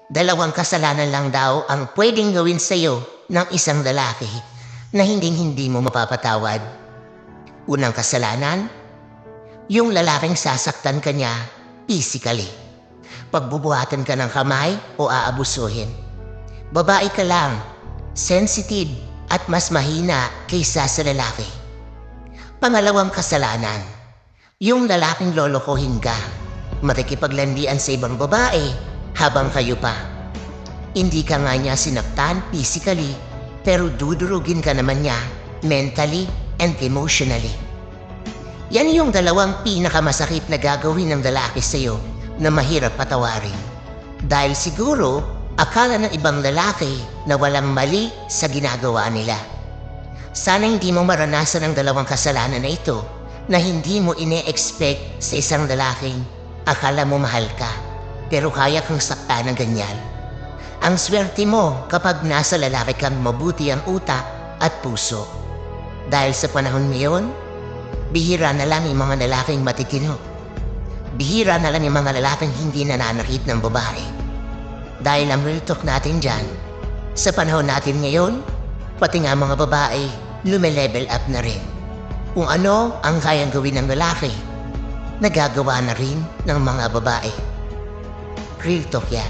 Dalawang kasalanan lang daw ang pwedeng gawin sa'yo ng isang lalaki na hinding-hindi mo mapapatawad. Unang kasalanan, yung lalaking sasaktan ka niya physically. Pagbubuhatan ka ng kamay o aabusuhin. Babae ka lang, sensitive at mas mahina kaysa sa lalaki. Pangalawang kasalanan, yung lalaking lolokohin ka, makikipaglandian sa ibang babae habang kayo pa. Hindi ka nga niya sinaktan physically, pero dudurugin ka naman niya mentally and emotionally. Yan yung dalawang pinakamasakit na gagawin ng lalaki sa'yo na mahirap patawarin. Dahil siguro, akala ng ibang lalaki na walang mali sa ginagawa nila. Sana hindi mo maranasan ang dalawang kasalanan na ito na hindi mo ine-expect sa isang lalaking akala mo mahal ka, pero kaya kang saktan ng ganyan. Ang swerte mo kapag nasa lalaki kang mabuti ang utak at puso. Dahil sa panahon ngayon, bihira na lang yung mga lalaking matitino. Bihira na lang yung mga lalaking hindi nananakit ng babae. Dahil ang real talk natin dyan, sa panahon natin ngayon, pati nga mga babae, lume-level up na rin. Kung ano ang kayang gawin ng lalaki, nagagawa na rin ng mga babae. Real talk yan.